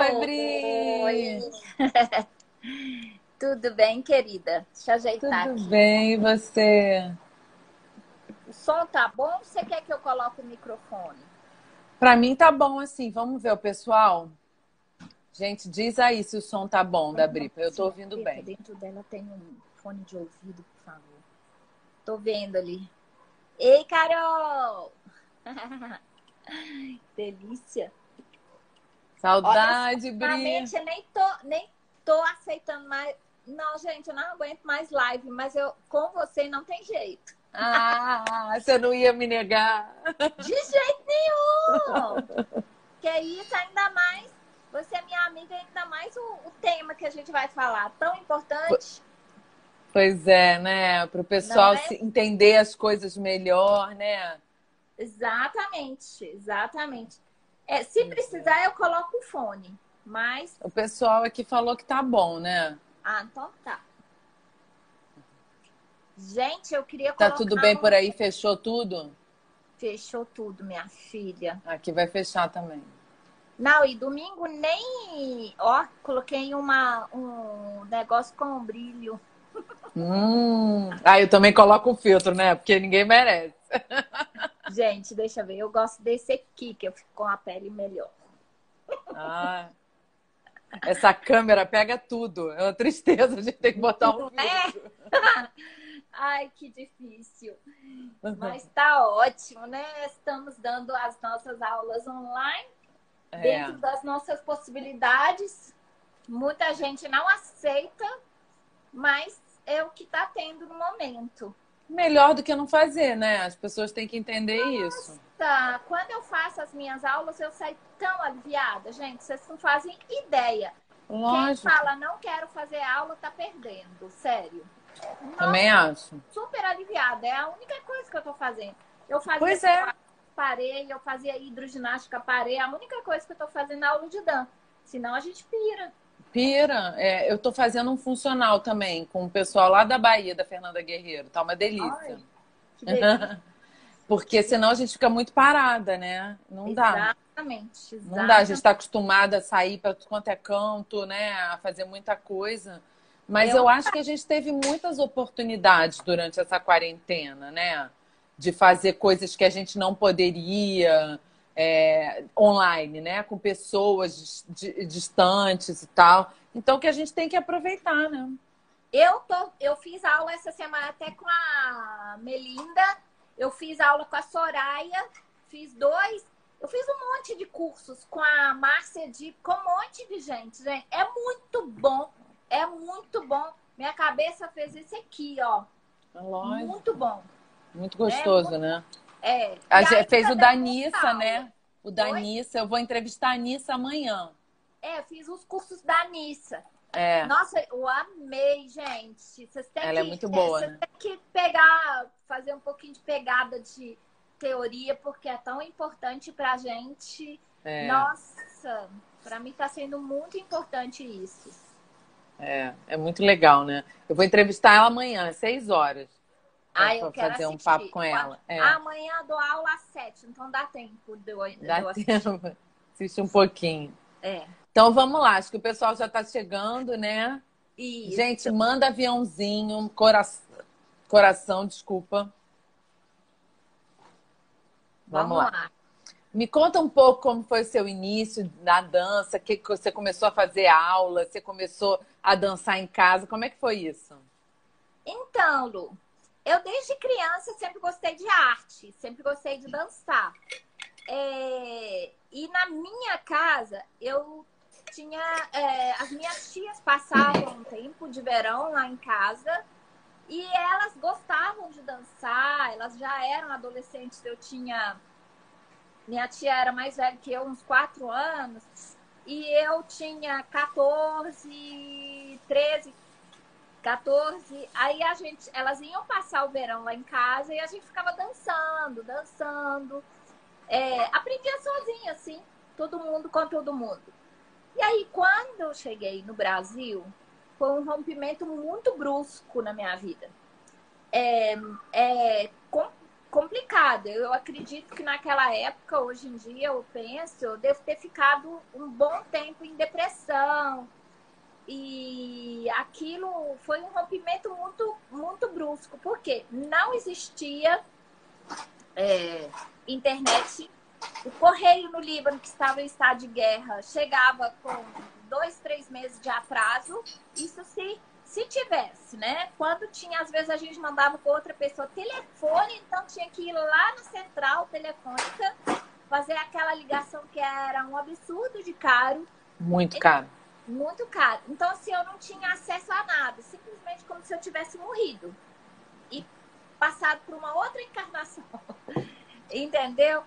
Oi, Oi! Bri! Tudo bem, querida? Deixa eu ajeitar Tudo aqui. bem, e você? O som tá bom ou você quer que eu coloque o microfone? Pra mim tá bom assim, vamos ver o pessoal? Gente, diz aí se o som tá bom da Uma Bri, eu tô mocinha ouvindo preta, bem. dentro dela tem um fone de ouvido, por favor. Tô vendo ali. Ei, Carol! Delícia! Olha só, Saudade, Bri! ultimamente eu nem tô aceitando mais. Não, gente, eu não aguento mais live, mas eu com você não tem jeito. Ah, você não ia me negar. De jeito nenhum! Que é isso, ainda mais. Você é minha amiga, ainda mais o tema que a gente vai falar. Tão importante, Pois é, né? Pro não pessoal é? se entender as coisas melhor, né? Exatamente, exatamente. É, se Pois é. precisar, eu coloco o fone. Mas. O pessoal aqui falou que tá bom, né? Ah, então tá. Gente, eu queria Tá tudo colocar bem por um. aí? Fechou tudo? Fechou tudo, minha filha. Aqui vai fechar também. Não, e domingo nem. Ó, coloquei um negócio com brilho. Ah, eu também coloco o filtro, né? Porque ninguém merece. Gente, deixa eu ver. Eu gosto desse aqui, que eu fico com a pele melhor. Ah, essa câmera pega tudo. É uma tristeza a gente ter que botar um Não é? filtro. Ai, que difícil. Mas tá ótimo, né? Estamos dando as nossas aulas online É. dentro das nossas possibilidades. Muita gente não aceita, mas é o que está tendo no momento. Melhor do que não fazer, né? As pessoas têm que entender isso. Tá, quando eu faço as minhas aulas, eu saio tão aliviada, gente, vocês não fazem ideia. Quem Lógico. fala não quero fazer aula tá perdendo, sério. Também Nossa, acho. super aliviada. É a única coisa que eu tô fazendo. Eu fazia Pois é. pilates, parei, eu fazia hidroginástica, parei. A única coisa que eu tô fazendo é aula de dança. Senão a gente pira. Pira. É, eu tô fazendo um funcional também com o pessoal lá da Bahia, da Fernanda Guerreiro. Tá uma delícia. Ai, que delícia. Porque senão a gente fica muito parada, né? Não dá. Exatamente, Não dá, a gente exatamente. está acostumada a sair para tudo quanto é canto, né? A fazer muita coisa. Mas Eu eu acho que a gente teve muitas oportunidades durante essa quarentena, né? De fazer coisas que a gente não poderia online, né? Com pessoas distantes e tal. Então, que a gente tem que aproveitar, né? eu fiz aula essa semana até com a Melinda. Eu fiz aula com a Soraya. Fiz dois. Eu fiz um monte de cursos com a Márcia com um monte de gente, gente. É muito bom. É muito bom. Minha cabeça fez isso aqui, ó. É Muito lógico. bom. Muito É, gostoso, né? E A gente fez ainda o dei da muita Nissa, aula. né? O da Oi? Nissa, eu vou entrevistar a Nissa amanhã. É, fiz os cursos da Nissa. É, Nossa, eu amei, gente. ela é muito boa, Vocês né? têm que pegar, fazer um pouquinho de pegada de teoria, porque é tão importante pra gente. É, Nossa, pra mim tá sendo muito importante isso. é muito legal, né? Eu vou entrevistar ela amanhã, às 6 horas, Ah, eu para quero fazer um papo assistir. com ela. Amanhã eu dou aula às 7, então dá tempo de Dá eu assistir. tempo. Assiste um pouquinho. É, Então vamos lá, acho que o pessoal já está chegando, né? Gente, isso. manda aviãozinho, coração, desculpa. Vamos Vamos lá. lá. Me conta um pouco como foi o seu início na dança, que você começou a fazer aula, você começou a dançar em casa, como é que foi isso? Então, Lu, eu desde criança sempre gostei de arte, sempre gostei de dançar. E na minha casa, eu tinha. As minhas tias passavam um tempo de verão lá em casa e elas gostavam de dançar, elas já eram adolescentes. Eu tinha. Minha tia era mais velha que eu, uns 4 anos, e eu tinha 14, 13, 14. Aí elas iam passar o verão lá em casa e a gente ficava dançando, dançando. Aprendia sozinha, assim, todo mundo com todo mundo. E aí, quando eu cheguei no Brasil, foi um rompimento muito brusco na minha vida. complicado. Eu acredito que naquela época, hoje em dia, eu penso, eu devo ter ficado um bom tempo em depressão. E aquilo foi um rompimento muito, muito brusco, porque não existia internet. O correio no Líbano, que estava em estado de guerra, chegava com 2, 3 meses de atraso. Isso se tivesse, né? Quando tinha, às vezes a gente mandava com outra pessoa telefone, então tinha que ir lá na central telefônica, fazer aquela ligação que era um absurdo de caro. Muito caro. Muito caro. Então, assim, eu não tinha acesso a nada. Simplesmente como se eu tivesse morrido. E passado por uma outra encarnação. Entendeu?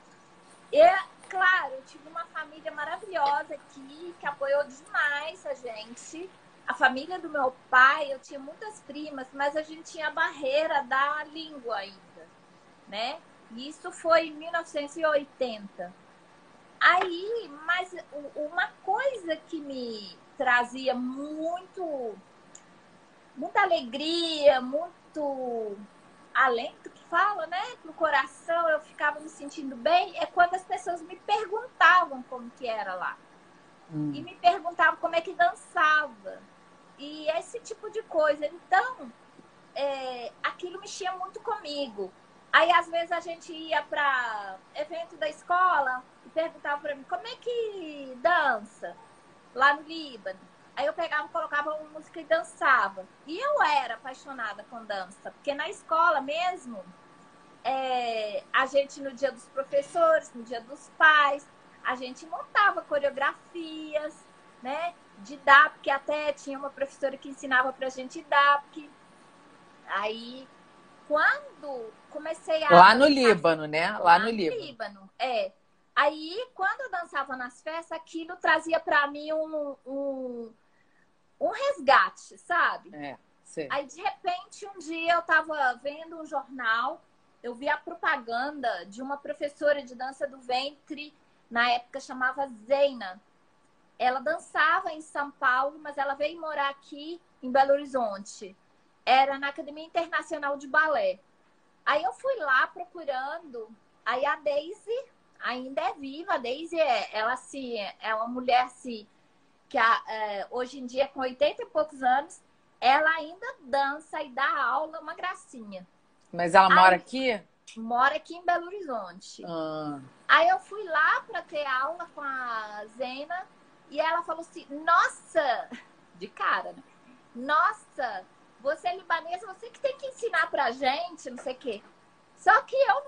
E, claro, eu tive uma família maravilhosa aqui, que apoiou demais a gente. A família do meu pai, eu tinha muitas primas, mas a gente tinha a barreira da língua ainda, né? E isso foi em 1980. Aí, mas uma coisa que me trazia muita alegria, muito alento que fala, né? Pro coração, eu ficava me sentindo bem, é quando as pessoas me perguntavam como que era lá. E me perguntavam como é que dançava. E esse tipo de coisa. Então, aquilo mexia muito comigo. Aí, às vezes, a gente ia para evento da escola e perguntava para mim, como é que dança lá no Líbano? Aí eu pegava, colocava uma música e dançava. E eu era apaixonada com dança, porque na escola mesmo, a gente, no dia dos professores, no dia dos pais, a gente montava coreografias, né? De DAP, até tinha uma professora que ensinava pra gente DAP. Aí, quando comecei a... Lá no Líbano, né? Lá no Líbano, Aí, quando eu dançava nas festas, aquilo trazia pra mim um resgate, sabe? Sim. Aí, de repente, um dia eu tava vendo um jornal, eu vi a propaganda de uma professora de dança do ventre, na época chamava Zeina. Ela dançava em São Paulo, mas ela veio morar aqui em Belo Horizonte. Era na Academia Internacional de Balé. Aí eu fui lá procurando. Aí a Daisy ainda é viva. A Daisy ela assim, é uma mulher assim, que hoje em dia, com 80 e poucos anos, ela ainda dança e dá aula, uma gracinha. Mas ela mora aqui? Mora aqui em Belo Horizonte. Aí eu fui lá para ter aula com a Zena e ela falou assim, nossa, de cara, né? Nossa, você é libanesa, você que tem que ensinar pra gente, não sei o quê. Só que eu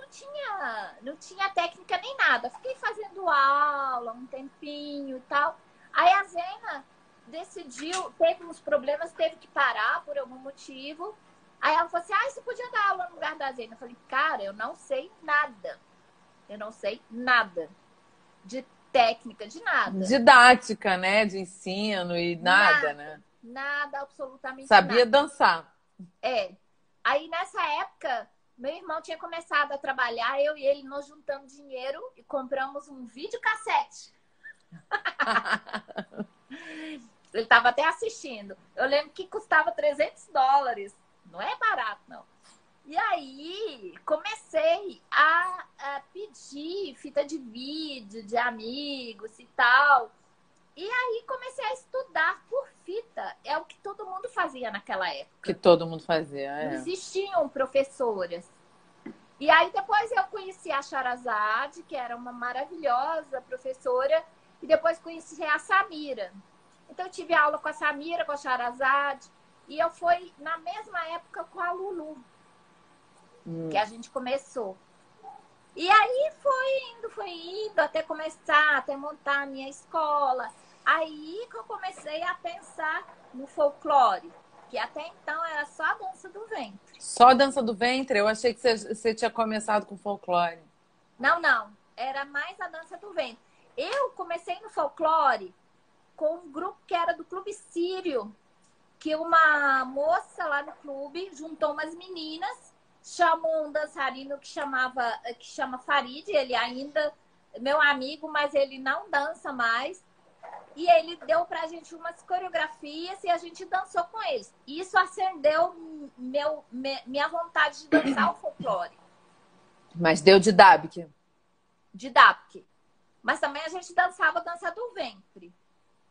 não tinha técnica nem nada. Fiquei fazendo aula um tempinho e tal. Aí a Zena decidiu, teve uns problemas, teve que parar por algum motivo. Aí ela falou assim, você podia dar aula no lugar da Zena? Eu falei, cara, eu não sei nada. Eu não sei nada de técnica, de nada. Didática, né? De ensino e nada, né? Nada, absolutamente Sabia nada. dançar. Aí, nessa época, meu irmão tinha começado a trabalhar, eu e ele, nós juntamos dinheiro e compramos um videocassete. Ele estava até assistindo. Eu lembro que custava $300. Não é barato, não. E aí, comecei a pedir fita de vídeo de amigos e tal. E aí, comecei a estudar por fita. É o que todo mundo fazia naquela época. Que todo mundo fazia, Não existiam professoras. E aí, depois eu conheci a Charazade, que era uma maravilhosa professora. E depois conheci a Samira. Então, eu tive aula com a Samira, com a Charazade. E eu fui na mesma época com a Lulu. Que a gente começou. E aí foi indo, até começar, até montar a minha escola. Aí que eu comecei a pensar no folclore, que até então era só a dança do ventre. Só a dança do ventre? Eu achei que você tinha começado com folclore. Não. Era mais a dança do ventre. Eu comecei no folclore com um grupo que era do Clube Sírio, que uma moça lá no clube juntou umas meninas, chamou um dançarino que chama Farid, ele ainda é meu amigo, mas ele não dança mais. E ele deu pra gente umas coreografias e a gente dançou com eles. Isso acendeu minha vontade de dançar o folclore. Mas deu de Dabic. de DAPC. Mas também a gente dançava dança do ventre.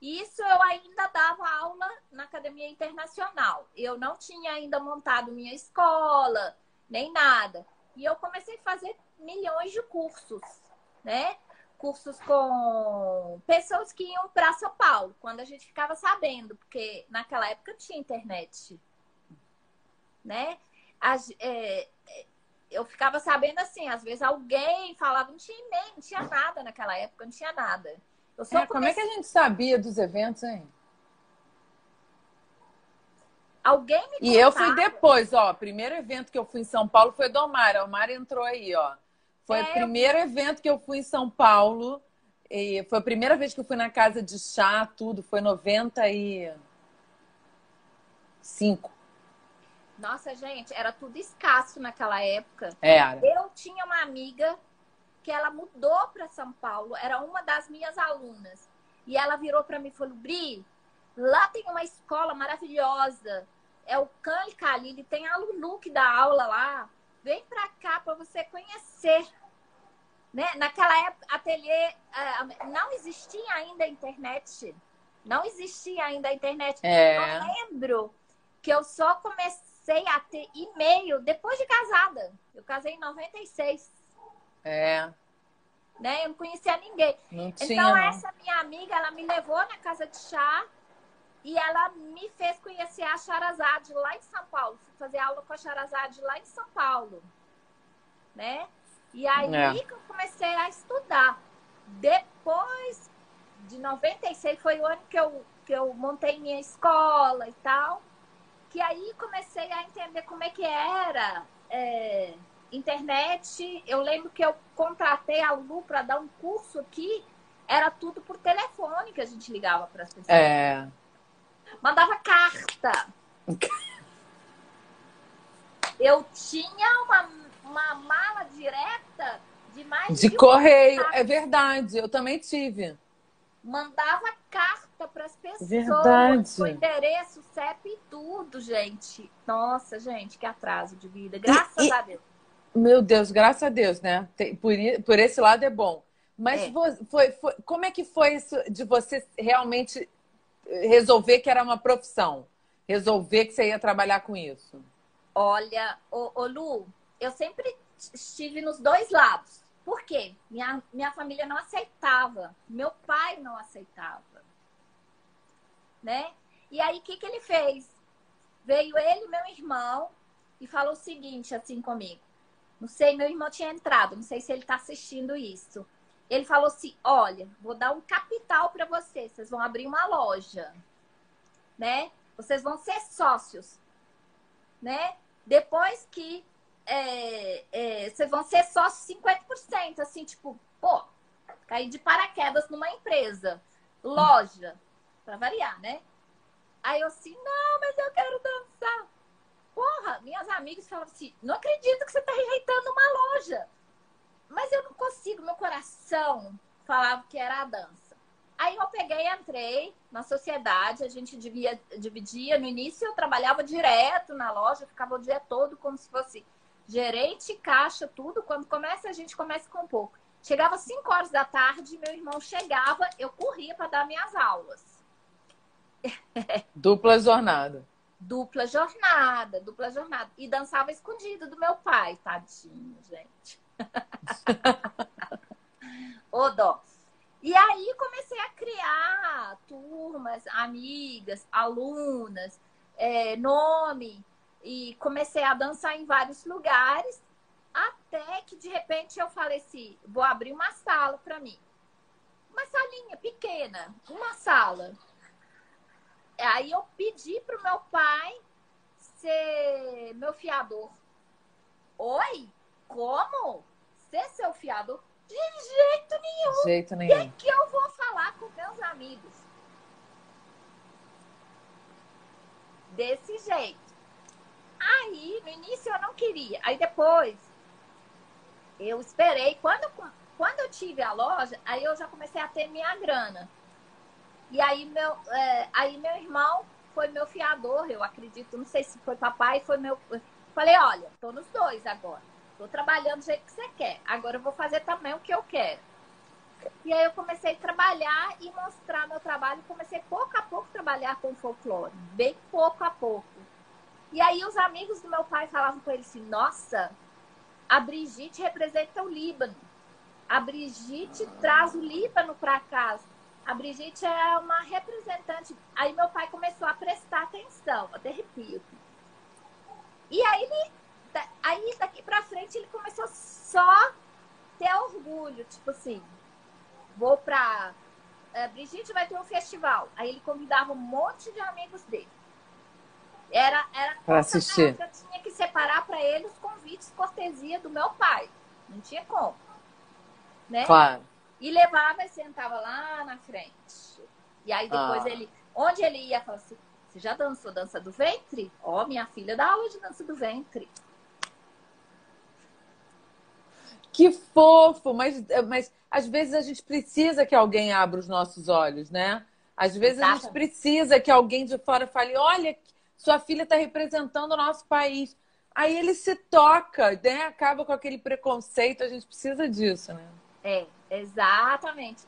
Isso eu ainda dava aula na Academia Internacional. Eu não tinha ainda montado minha escola, nem nada. E eu comecei a fazer milhões de cursos, né? Cursos com pessoas que iam para São Paulo, quando a gente ficava sabendo, porque naquela época tinha internet, né? Eu ficava sabendo assim, às vezes alguém falava, não tinha e-mail, não tinha nada naquela época, não tinha nada. Eu só Como é que comecei. a gente sabia dos eventos, hein? Alguém me E eu fui contava. depois, ó. O primeiro evento que eu fui em São Paulo foi do Omar. O Omar entrou aí, ó. Foi o Eu primeiro evento que eu fui em São Paulo. E foi a primeira vez que eu fui na casa de chá, tudo. Foi 95. Nossa, gente, era tudo escasso naquela época. Era. Eu tinha uma amiga que ela mudou para São Paulo, era uma das minhas alunas. E ela virou para mim e falou: Bri, lá tem uma escola maravilhosa. É o Can Khalili, tem a Lulu que dá aula lá. Vem para cá para você conhecer. Né? Naquela época, ateliê, não existia ainda a internet. Não existia ainda a internet. É. Eu lembro que eu só comecei a ter e-mail depois de casada. Eu casei em 96. É. Né? Eu não conhecia ninguém. Não Então, tinha, não. essa minha amiga, ela me levou na casa de chá e ela me fez conhecer a Charazade lá em São Paulo. Fui fazer aula com a Charazade lá em São Paulo. Né? E aí que eu comecei a estudar. Depois de 96, foi o ano que eu montei minha escola e tal. Que aí comecei a entender como é que era internet. Eu lembro que eu contratei a Lu para dar um curso aqui. Era tudo por telefone que a gente ligava para as pessoas. É. Mandava carta. Eu tinha uma mala direta de mais De de correio, é verdade. Eu também tive. mandava carta para as pessoas, Verdade. com endereço, CEP e tudo, gente. Nossa, gente, que atraso de vida. Graças a Deus. Meu Deus, graças a Deus, né? Por esse lado é bom. Mas como é que foi isso de você realmente resolver que era uma profissão? Resolver que você ia trabalhar com isso? Olha, ô Lu, eu sempre estive nos dois lados. Por quê? Minha família não aceitava. Meu pai não aceitava. Né? E aí, o que ele fez? Veio ele e meu irmão e falou o seguinte, assim, comigo. Não sei, meu irmão tinha entrado, não sei se ele está assistindo isso. Ele falou assim: olha, vou dar um capital para vocês. Vocês vão abrir uma loja, né? Vocês vão ser sócios, né? Depois que vocês vão ser sócios 50%, assim, tipo, pô, cair de paraquedas numa empresa, loja, para variar, né? Aí eu assim, não, mas eu quero dançar. Porra, minhas amigas falavam assim, não acredito que você tá rejeitando uma loja. Mas eu não consigo, meu coração falava que era a dança. Aí eu peguei e entrei na sociedade, a gente dividia. No início eu trabalhava direto na loja, ficava o dia todo como se fosse gerente, caixa, tudo. Quando a gente começa com pouco. Chegava às 5 horas da tarde, meu irmão chegava, eu corria para dar minhas aulas. Dupla jornada. Dupla jornada. E dançava escondido do meu pai, tadinho, gente. Ô, dó. E aí comecei a criar turmas, amigas, alunas, nome. E comecei a dançar em vários lugares. Até que, de repente, eu falei assim, vou abrir uma sala para mim. Uma salinha pequena, uma sala. Aí eu pedi pro meu pai ser meu fiador. Oi? Como? Ser seu fiador? De jeito nenhum. De jeito nenhum. O que eu vou falar com meus amigos? Desse jeito. Aí, no início eu não queria. Aí depois, eu esperei. Quando eu tive a loja, aí eu já comecei a ter minha grana. E aí meu irmão foi meu fiador, eu acredito. Não sei se foi papai, foi meu... Falei, olha, tô nos dois agora. Estou trabalhando do jeito que você quer. Agora eu vou fazer também o que eu quero. E aí eu comecei a trabalhar e mostrar meu trabalho. Comecei pouco a pouco a trabalhar com folclore. Bem pouco a pouco. E aí os amigos do meu pai falavam com ele assim, nossa, a Brigitte representa o Líbano. A Brigitte traz o Líbano para casa. A Brigitte é uma representante. Aí meu pai começou a prestar atenção, até arrepio. E aí daqui para frente ele começou só ter orgulho, tipo assim, vou para Brigitte vai ter um festival. Aí ele convidava um monte de amigos dele. Era Para assistir. Eu tinha que separar para ele os convites cortesia do meu pai. Não tinha como, né? Claro. E levava e sentava lá na frente. E aí depois onde ele ia, falava assim, você já dançou dança do ventre? Ó, minha filha dá aula de dança do ventre. Que fofo! Mas às vezes a gente precisa que alguém abra os nossos olhos, né? Às vezes a gente precisa que alguém de fora fale, olha, sua filha está representando o nosso país. Aí ele se toca, né? Acaba com aquele preconceito, a gente precisa disso, né? Exatamente.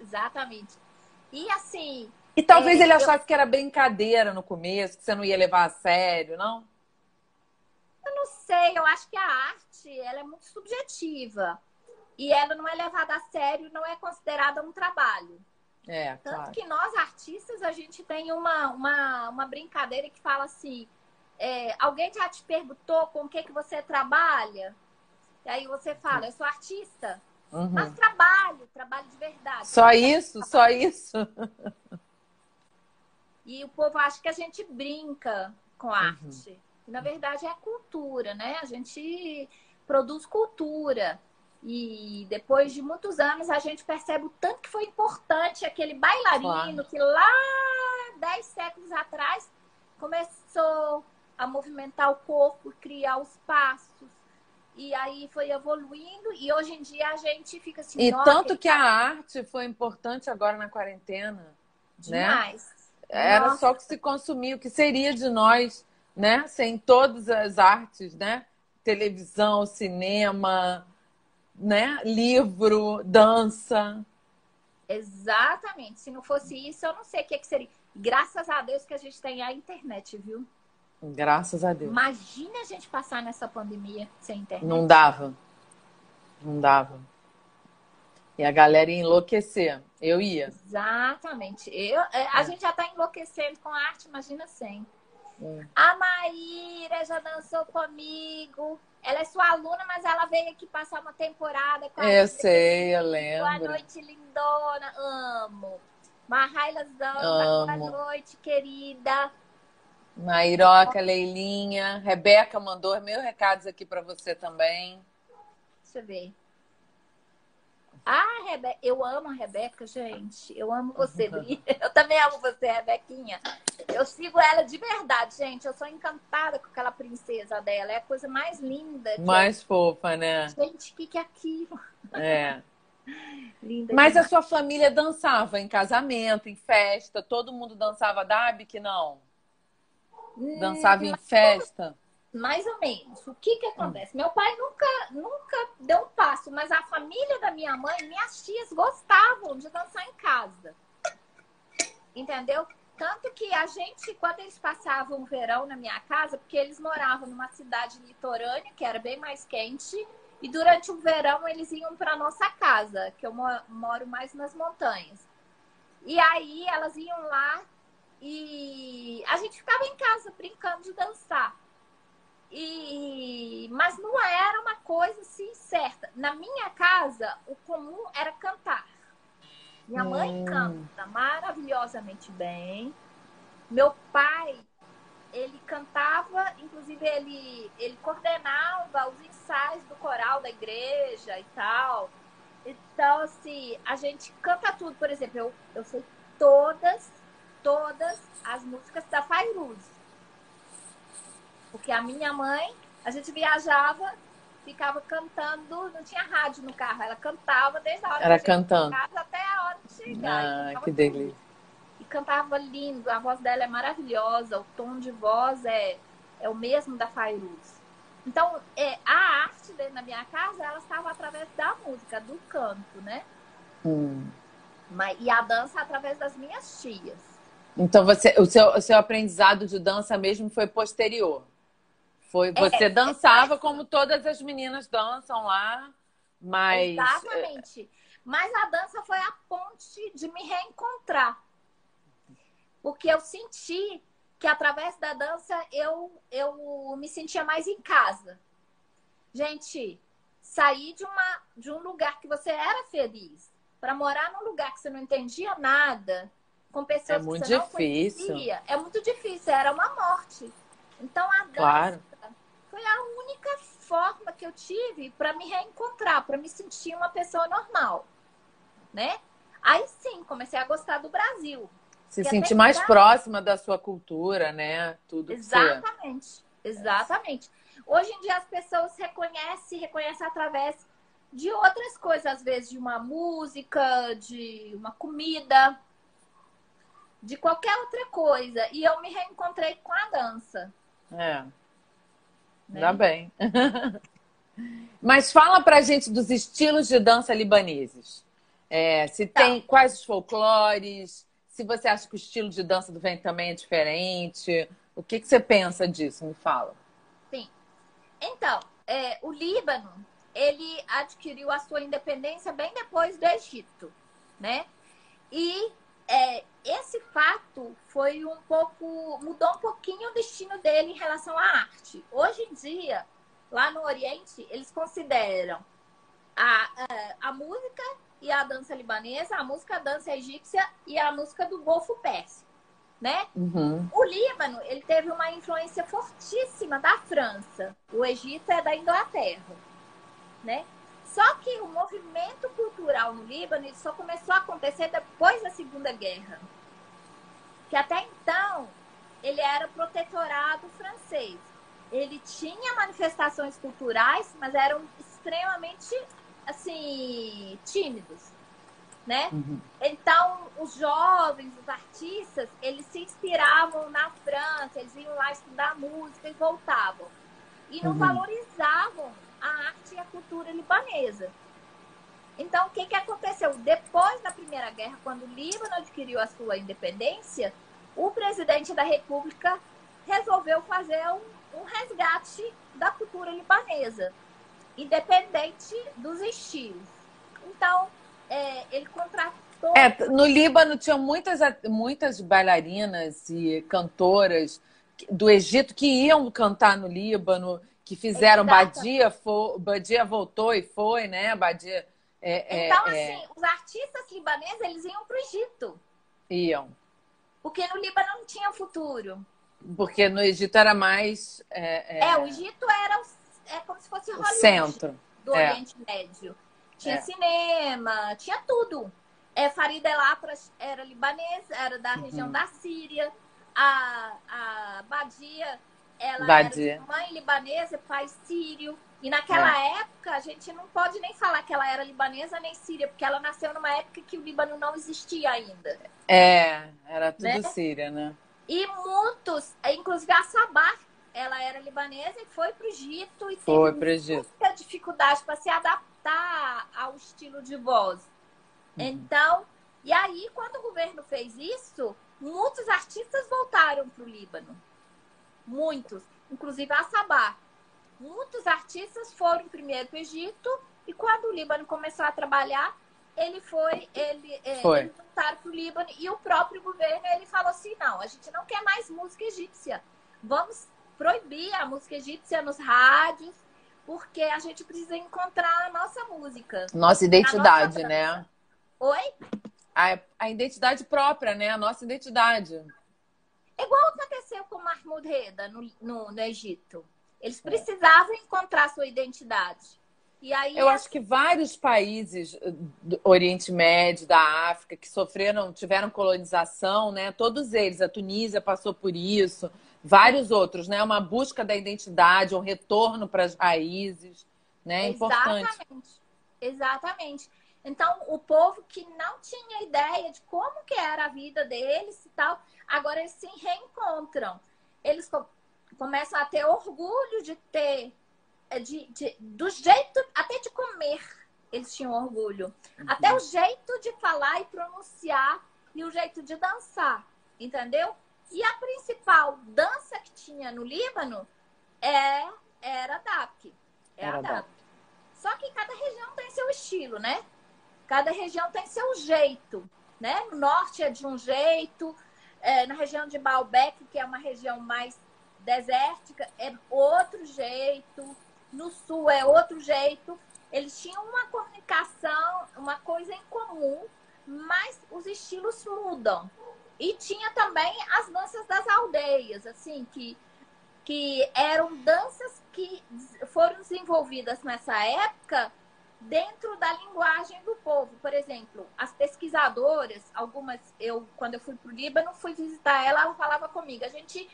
E assim... E talvez ele achasse que era brincadeira no começo, que você não ia levar a sério, não? Eu não sei, eu acho que a arte, ela é muito subjetiva. E ela não é levada a sério, não é considerada um trabalho. Tanto que nós, artistas, a gente tem uma brincadeira que fala assim, alguém já te perguntou com o que você trabalha? E aí você fala, eu sou artista, mas trabalho de verdade. Só isso? E o povo acha que a gente brinca com arte. E, na verdade, é cultura, né? A gente produz cultura. E depois de muitos anos, a gente percebe o tanto que foi importante aquele bailarino que lá 10 séculos atrás começou a movimentar o corpo, criar os passos. E aí foi evoluindo. E hoje em dia a gente fica assim... E tanto que a arte foi importante agora na quarentena. Demais. Né? Era só o que se consumia, o que seria de nós, né? Sem todas as artes, né? Televisão, cinema, né? Livro, dança. Exatamente. Se não fosse isso, eu não sei o que seria. Graças a Deus que a gente tem a internet, viu? Graças a Deus. Imagina a gente passar nessa pandemia sem internet. Não dava. E a galera ia enlouquecer. Eu ia. Exatamente. A gente já tá enlouquecendo com a arte, imagina sem. A Maíra já dançou comigo. Ela é sua aluna, mas ela veio aqui passar uma temporada com a gente. Eu sei, eu lembro. Boa noite, lindona. Amo. Marraila Zamba, boa noite, querida. Mairoca, Leilinha. Rebeca mandou meus recados aqui para você também. Deixa eu ver. Ah, Rebeca, eu amo a Rebeca, gente. Eu amo você, Bri. Eu também amo você, Rebequinha. Eu sigo ela de verdade, gente. Eu sou encantada com aquela princesa dela. É a coisa mais linda. Mais fofa, né? Gente, o que é aquilo? Linda. Mas a sua família dançava em casamento, em festa? Todo mundo dançava Dabi, que não? Dançava em festa? Mais ou menos. O que acontece? Meu pai nunca deu um passo, mas a família da minha mãe, minhas tias gostavam de dançar em casa. Entendeu? Tanto que a gente, quando eles passavam o verão na minha casa, porque eles moravam numa cidade litorânea, que era bem mais quente, e durante o verão eles iam para nossa casa, que eu moro mais nas montanhas. E aí elas iam lá e a gente ficava em casa brincando de dançar. Mas não era uma coisa assim certa. Na minha casa, o comum era cantar. Minha mãe canta maravilhosamente bem. Meu pai, ele cantava, inclusive ele coordenava os ensaios do coral da igreja e tal. Então, assim, a gente canta tudo. Por exemplo, eu sei todas as músicas da Fairuz. Porque a minha mãe, a gente viajava, ficava cantando, não tinha rádio no carro, ela cantava desde a hora Era que cantando. Casa até a hora de chegar. Ah, que delícia. E cantava lindo, a voz dela é maravilhosa, o tom de voz é o mesmo da Fairuz. Então, a arte dentro da minha casa, ela estava através da música, do canto, né? E a dança através das minhas tias. Então, o seu aprendizado de dança mesmo foi posterior. Você dançava como todas as meninas dançam lá, mas... Exatamente. Mas a dança foi a ponte de me reencontrar. Porque eu senti que através da dança eu me sentia mais em casa. Gente, sair de um lugar que você era feliz para morar num lugar que você não entendia nada, com pessoas que você não conhecia, é muito difícil, era uma morte. Então a dança foi a única forma que eu tive para me reencontrar, para me sentir uma pessoa normal, né? Aí sim, comecei a gostar do Brasil. Se sentir mais próxima da sua cultura, né? Tudo. Exatamente, exatamente. Hoje em dia as pessoas reconhecem através de outras coisas, às vezes de uma música, de uma comida, de qualquer outra coisa. E eu me reencontrei com a dança. Né? Ainda bem. Mas fala pra gente dos estilos de dança libaneses. Se tem quais os folclores, se você acha que o estilo de dança do ventre também é diferente. O que você pensa disso? Me fala. Sim. Então, o Líbano, ele adquiriu a sua independência bem depois do Egito, né? E esse fato mudou um pouquinho o destino dele em relação à arte. Hoje em dia, lá no Oriente, eles consideram a música e a dança libanesa, a música, a dança egípcia e a música do Golfo Pérsico, né? O Líbano, ele teve uma influência fortíssima da França. O Egito é da Inglaterra, né? Só que o movimento cultural no Líbano ele só começou a acontecer depois da Segunda Guerra. Que até então, ele era protetorado francês. Ele tinha manifestações culturais, mas eram extremamente, assim, tímidos, né? Então, os jovens, os artistas, eles se inspiravam na França, eles iam lá estudar música e voltavam. E não valorizavam a arte e a cultura libanesa. Então, o que aconteceu? Depois da Primeira Guerra, quando o Líbano adquiriu a sua independência, o presidente da República resolveu fazer um resgate da cultura libanesa, independente dos estilos. Então, ele contratou... No Líbano tinham muitas bailarinas e cantoras do Egito que iam cantar no Líbano, que fizeram Badia voltou e foi, né? Badia. Então, assim, os artistas libaneses, eles iam para o Egito. Iam. Porque no Líbano não tinha futuro. Porque no Egito era mais... o Egito era como se fosse Hollywood, centro do Oriente Médio. Tinha cinema, tinha tudo. Farid El Atrash era libanesa, era da região da Síria. A Badia, ela era de mãe libanesa, pai sírio. E naquela época, a gente não pode nem falar que ela era libanesa nem síria, porque ela nasceu numa época que o Líbano não existia ainda. Era tudo síria, né? E muitos, inclusive a Sabah, ela era libanesa e foi para o Egito e teve muita dificuldade para se adaptar ao estilo de voz. Então, e aí, quando o governo fez isso, muitos artistas voltaram para o Líbano. Muitos, inclusive a Sabah. Muitos artistas foram primeiro para o Egito e quando o Líbano começou a trabalhar, eles voltaram para o Líbano e o próprio governo ele falou assim, não, a gente não quer mais música egípcia. Vamos proibir a música egípcia nos rádios, porque a gente precisa encontrar a nossa música. Nossa identidade, né? Oi? A identidade própria, né? A nossa identidade. Igual aconteceu com Mahmoud Reda no Egito. Eles precisavam encontrar sua identidade. E aí, eu acho que vários países do Oriente Médio, da África, que tiveram colonização, né? Todos eles, a Tunísia passou por isso, vários outros, né? Uma busca da identidade, um retorno para as raízes, né? Importante. Exatamente. Então, o povo que não tinha ideia de como que era a vida deles e tal, agora eles se reencontram. Eles começam a ter orgulho de ter do jeito até de comer, eles tinham orgulho. Até o jeito de falar e pronunciar e o jeito de dançar, entendeu? E a principal dança que tinha no Líbano era a dap. A dap. Só que cada região tem seu estilo, né? Cada região tem seu jeito, né? No norte é de um jeito, na região de Baalbek, que é uma região mais desértica, é outro jeito. No sul é outro jeito. Eles tinham uma comunicação, uma coisa em comum, mas os estilos mudam. E tinha também as danças das aldeias, assim, que eram danças que foram desenvolvidas nessa época dentro da linguagem do povo. Por exemplo, as pesquisadoras, algumas, quando eu fui para o Líbano, fui visitar ela falava comigo. A gente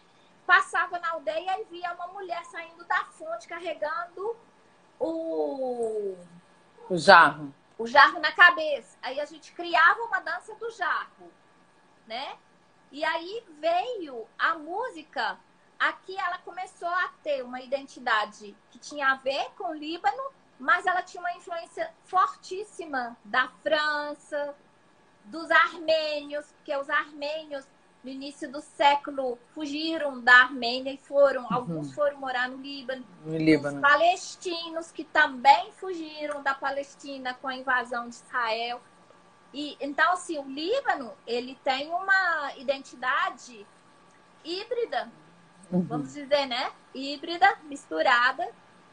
passava na aldeia e via uma mulher saindo da fonte carregando o jarro. O jarro na cabeça. Aí a gente criava uma dança do jarro, né? E aí veio a música. Aqui ela começou a ter uma identidade que tinha a ver com o Líbano, mas ela tinha uma influência fortíssima da França, dos armênios, porque os armênios no início do século fugiram da Armênia e alguns foram morar no Líbano. Os palestinos que também fugiram da Palestina com a invasão de Israel. E então assim, o Líbano, ele tem uma identidade híbrida, vamos dizer, né? Híbrida, misturada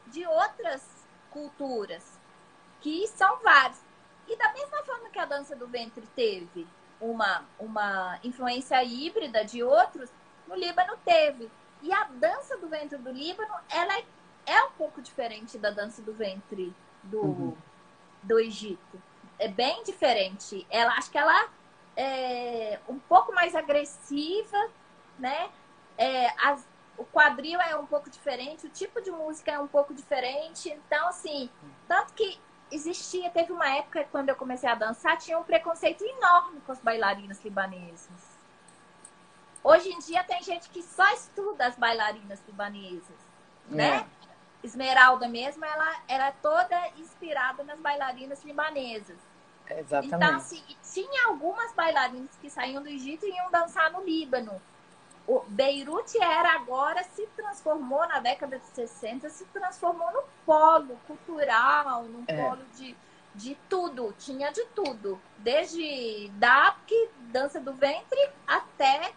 de outras culturas, que são várias. E da mesma forma que a dança do ventre teve uma influência híbrida de outros, no Líbano teve. E a dança do ventre do Líbano, ela é um pouco diferente da dança do ventre do Egito. É bem diferente. Acho que ela é um pouco mais agressiva, né? O quadril é um pouco diferente, o tipo de música é um pouco diferente. Então, assim, tanto que teve uma época, quando eu comecei a dançar, tinha um preconceito enorme com as bailarinas libanesas. Hoje em dia tem gente que só estuda as bailarinas libanesas, né? Esmeralda mesmo, ela é toda inspirada nas bailarinas libanesas. Exatamente. Então, assim, tinha algumas bailarinas que saíam do Egito e iam dançar no Líbano. O Beirute se transformou na década de 60, se transformou no polo cultural, num polo de tudo, tinha de tudo. Desde dap, dança do ventre, até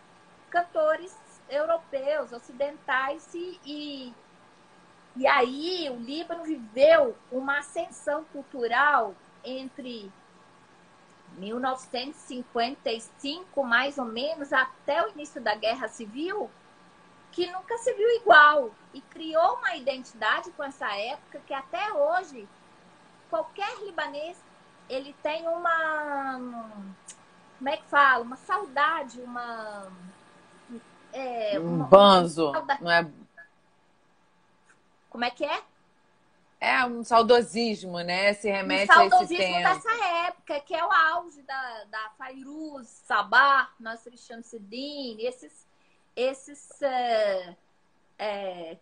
cantores europeus, ocidentais. E aí o Líbano viveu uma ascensão cultural entre 1955, mais ou menos, até o início da Guerra Civil, que nunca se viu igual. E criou uma identidade com essa época que até hoje, qualquer libanês, ele tem uma... Como é que fala? Uma saudade, banzo, saudade. não é? Como é que é? É um saudosismo, né? Se remete a esse saudosismo tempo. dessa época, que é o auge da Fairuz, Sabah, Nasr Shamsuddin, esses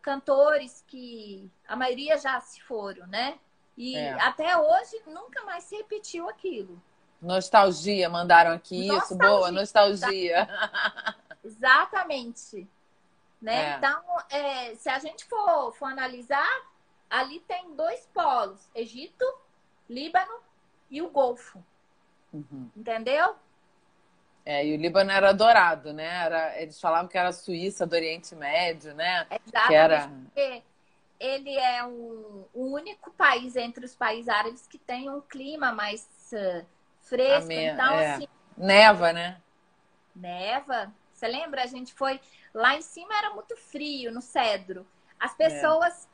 cantores que a maioria já se foram, né? E até hoje nunca mais se repetiu aquilo. Nostalgia, mandaram aqui isso. Boa, nostalgia. Exatamente. Né? Então, se a gente for analisar, ali tem dois polos: Egito, Líbano e o Golfo. Entendeu? E o Líbano era adorado, né? Eles falavam que era a Suíça do Oriente Médio, né? Exatamente, porque ele é o único país entre os países árabes que tem um clima mais fresco. Então, assim, neva, né? Neva. Você lembra? A gente foi... Lá em cima era muito frio, no Cedro. As pessoas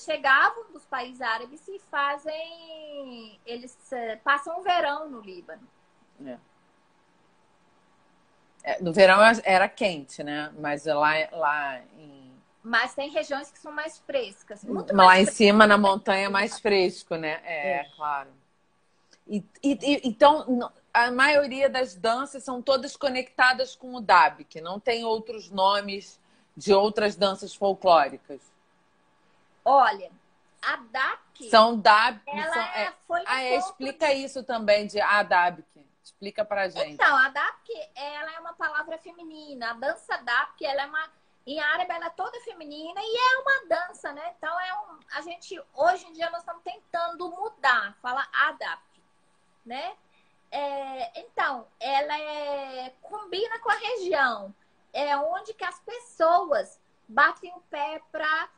chegavam dos países árabes e eles passam o verão no Líbano. No verão era quente, né? Mas lá em... Mas tem regiões que são mais frescas. Muito mais lá em cima, na montanha, é mais fresco, né? Claro. Então, a maioria das danças são todas conectadas com o dap, que não tem outros nomes de outras danças folclóricas. Olha, Adapk, São dab... ela foi um explica isso também de adabk. Explica pra gente. Então, a Adapk, ela é uma palavra feminina. A dança Adapk, ela é em árabe, ela é toda feminina e é uma dança, né? Então, a gente, hoje em dia, nós estamos tentando mudar, falar Adapk, né? Então, ela combina com a região. É onde que as pessoas batem o pé para...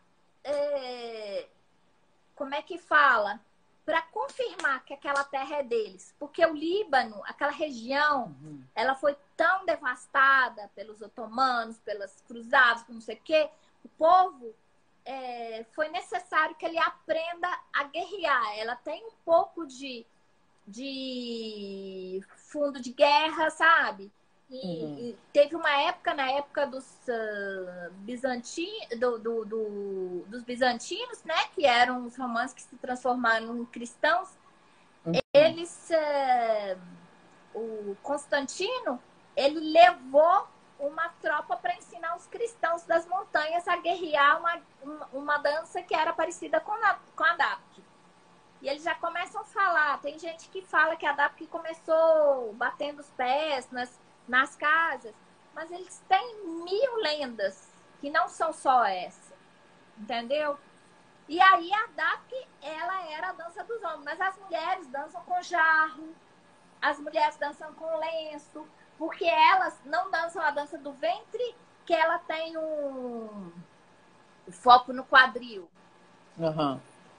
como é que fala? Para confirmar que aquela terra é deles. Porque o Líbano, aquela região, ela foi tão devastada pelos otomanos, pelas cruzadas, por não sei o quê. O povo, foi necessário que ele aprenda a guerrear. Ela tem um pouco de fundo de guerra, sabe? E teve uma época, na época dos dos bizantinos, né? Que eram os romanos que se transformaram em cristãos. Eles, o Constantino, ele levou uma tropa para ensinar os cristãos das montanhas a guerrear uma dança que era parecida com a Adapk. E eles já começam a falar. Tem gente que fala que a Adapk começou batendo os pés nas casas, mas eles têm 1000 lendas que não são só essa, entendeu? E aí a Adapk, ela era a dança dos homens, mas as mulheres dançam com jarro, as mulheres dançam com lenço, porque elas não dançam a dança do ventre, que ela tem um foco no quadril.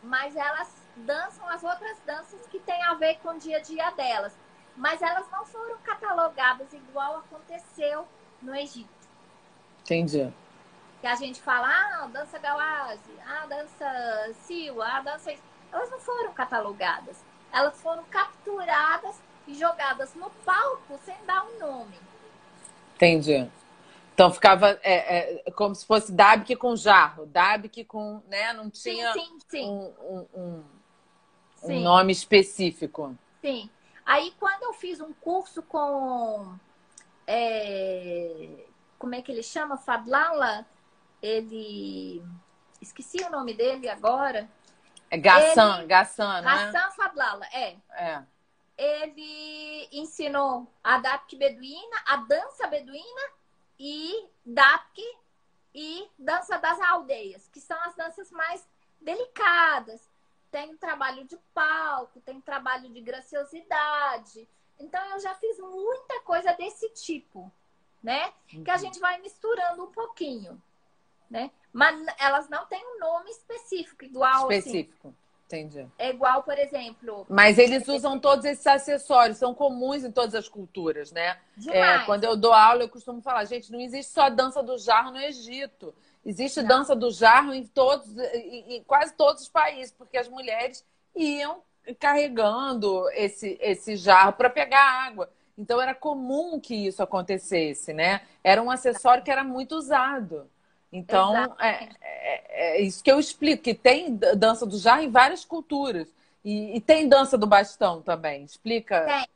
Mas elas dançam as outras danças que tem a ver com o dia a dia delas. Mas elas não foram catalogadas igual aconteceu no Egito. Entendi. Que a gente fala, dança Gawazi, dança Siwa, dança... Elas não foram catalogadas. Elas foram capturadas e jogadas no palco sem dar um nome. Entendi. Então ficava como se fosse Dabk com jarro. Dabk com, né? Não tinha sim. Um nome específico. Sim. Aí, quando eu fiz um curso com... como é que ele chama? Fadlala? Esqueci o nome dele agora. Gassan, né? Hassan Fadlala, Ele ensinou a Dabk beduína, a dança beduína e Dabk e dança das aldeias, que são as danças mais delicadas. Tem trabalho de palco, tem trabalho de graciosidade. Então, eu já fiz muita coisa desse tipo, né? Que a gente vai misturando um pouquinho, né? Mas elas não têm um nome específico, igual específico, assim. Entendi. É igual, por exemplo... Mas eles usam todos esses acessórios, são comuns em todas as culturas, né? Quando eu dou aula, eu costumo falar, gente, não existe só dança do jarro no Egito. Existe dança do jarro em quase todos os países, porque as mulheres iam carregando esse jarro para pegar água. Então era comum que isso acontecesse, né? Era um acessório que era muito usado. Então, é isso que eu explico, que tem dança do jarro em várias culturas. E tem dança do bastão também. Explica. Tem.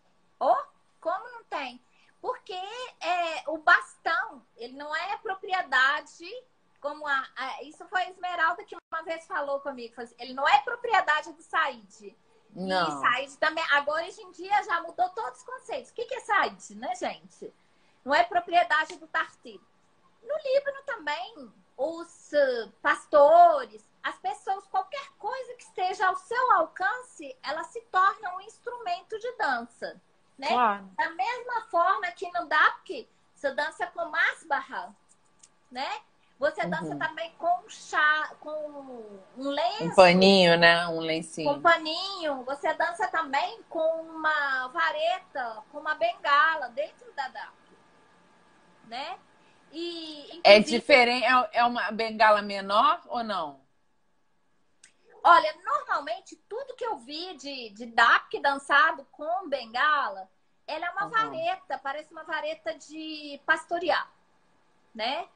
Como não tem? Porque o bastão, ele não é propriedade... isso foi a Esmeralda que uma vez falou comigo. Falou assim, ele não é propriedade do Said. Não. E Said também. Agora, hoje em dia, já mudou todos os conceitos. O que é Said, né, gente? Não é propriedade do Tartir. No Líbano também, os pastores, as pessoas, qualquer coisa que esteja ao seu alcance, ela se torna um instrumento de dança. Né? Claro. Da mesma forma que no Dabk, você dança com masbarra, né? Você dança também com um lenço. Um paninho, né? Um lencinho. Com um paninho. Você dança também com uma vareta, com uma bengala dentro da Dabk. Né? E, é diferente? É uma bengala menor ou não? Olha, normalmente tudo que eu vi de Dabk dançado com bengala, ela é uma vareta, parece uma vareta de pastorear, né?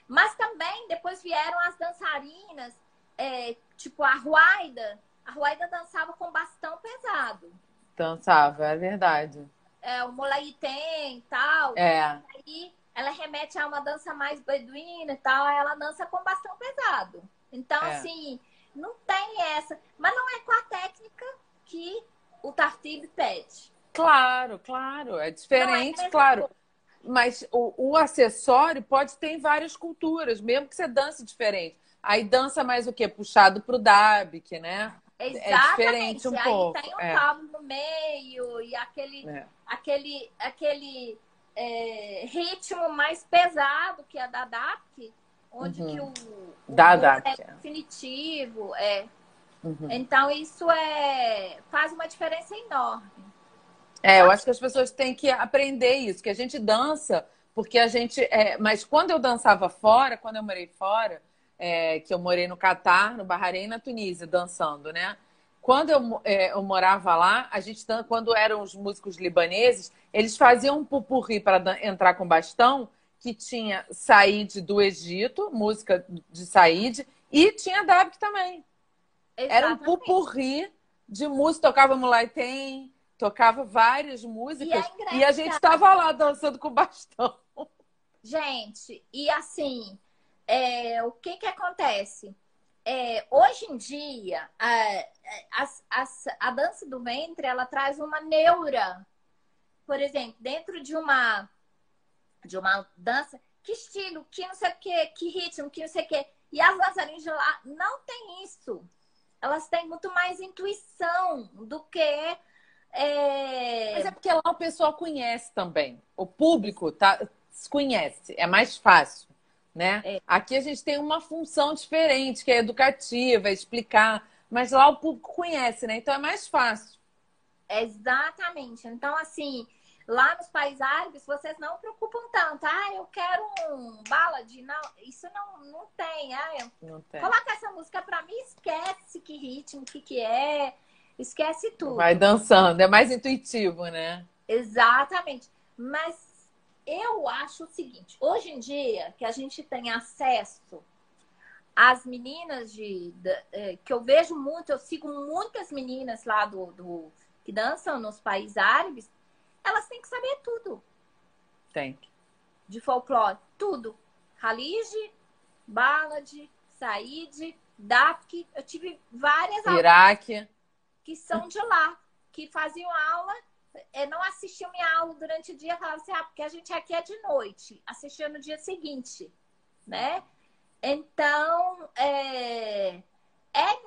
Mas também depois vieram as dançarinas, tipo a Ruaida. A Ruaida dançava com bastão pesado. Dançava, é verdade. O Molaiten e tal. Aí ela remete a uma dança mais beduína e tal, ela dança com bastão pesado. Então, assim, Não tem essa. Mas não é com a técnica que o Tartib pede. Claro, claro. É Não é a diferente, mesma claro. coisa. Mas o acessório pode ter em várias culturas, mesmo que você dance diferente. Aí dança mais o quê? Puxado pro dabique, né? É diferente Exatamente. um Aí pouco. tem um tábua no meio e É. aquele ritmo mais pesado que é da DAPC, onde que Uhum. o Dá bumbo é dabique. definitivo. Uhum. Então, isso faz uma diferença enorme. Eu Pode acho que as pessoas têm que aprender isso, que a gente dança, porque a gente. Mas quando eu dançava fora, quando eu morei fora, que eu morei no Catar, no Bahrein e na Tunísia, dançando, né? Quando eu morava lá, quando eram os músicos libaneses, eles faziam um pupurri para entrar com bastão, que tinha Said do Egito, música de Said, e tinha Dabk também. Era um exatamente. pupurri de música, tocava Mulai Tem, tocava várias E é músicas e a gente engraçado. estava lá dançando com bastão. Gente, e assim, o que que acontece? Hoje em dia, a dança do ventre, ela traz uma neura. Por exemplo, dentro de uma dança, que estilo, que não sei o quê, que ritmo, que não sei o quê. E as dançarinas de lá não tem isso. Elas têm muito mais intuição do que... Mas é porque lá o pessoal conhece também. O público se conhece, é mais fácil, né? é, Aqui a gente tem uma função diferente, que é educativa, é explicar, mas lá o público conhece, né? Então é mais fácil. Exatamente. Então, assim, lá nos países árabes, vocês não preocupam tanto. Ah, eu quero um ballad. Não, isso não tem. Não tem. Coloca essa música pra mim, esquece que ritmo, que é. Esquece Vai tudo. dançando, é mais intuitivo, né? Exatamente. Mas eu acho o seguinte, hoje em dia que a gente tem acesso às meninas que eu vejo muito, eu sigo muitas meninas lá que dançam nos países árabes, elas têm que saber tudo Tem. de folclore, tudo. Khalid, Ballad, Said, Dapki. Eu tive várias alunas Iraque. que são de lá, que faziam aula, não assistiam minha aula durante o dia, falavam assim, porque a gente aqui é de noite, assistia no dia seguinte, né? Então, é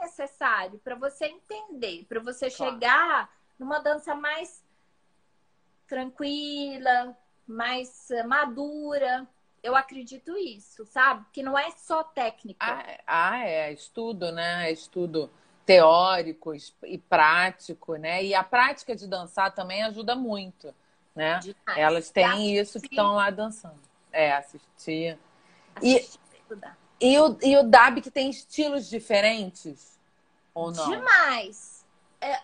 necessário para você entender, para você Claro. chegar numa dança mais tranquila, mais madura. Eu acredito isso, sabe? Que não é só técnica. É estudo, né? É estudo teórico e prático, né? E a prática de dançar também ajuda muito, né? Demais. Elas E têm isso que estão lá dançando. Assistir. E, assistir, estudar. e o DAB que tem estilos diferentes ou não? Demais.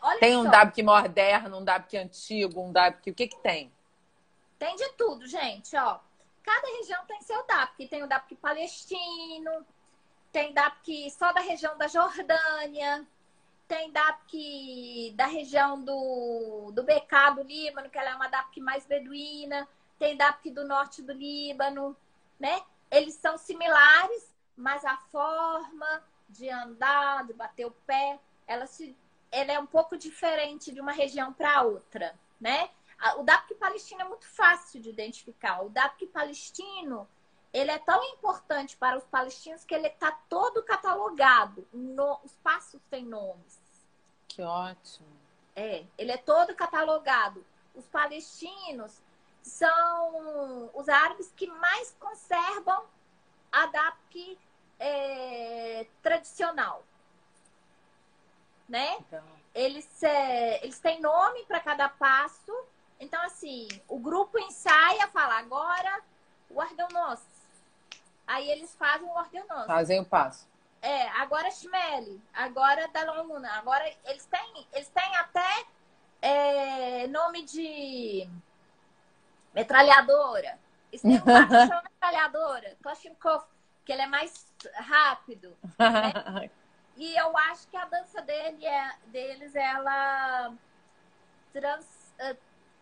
Olha Tem um só, DAB que moderno, um DAB que antigo, um DAB que... O que que tem? tem de tudo, gente, ó. Cada região tem seu DAPC. Tem o DAPC palestino, tem DAPC só da região da Jordânia, tem DAPC da região do Bekaa, do Líbano, que ela é uma DAPC mais beduína, tem DAPC do norte do Líbano, né? Eles são similares, mas a forma de andar, de bater o pé, ela é um pouco diferente de uma região para outra, né? O DAPC palestino é muito fácil de identificar. O DAPC palestino, ele é tão importante para os palestinos que ele está todo catalogado. Os passos têm nomes. Que ótimo. Ele é todo catalogado. Os palestinos são os árabes que mais conservam a DAPC tradicional, né? Então, Eles têm nome para cada passo. Então, assim, o grupo ensaia, fala agora o Ardenos. Aí eles fazem o Ardenos. fazem o passo. Agora Shmeli, agora Dalomuna. Agora eles têm até nome de metralhadora. Eles têm um passo que chama metralhadora, Klashnikov, que ele é mais rápido, né? E eu acho que a dança deles, ela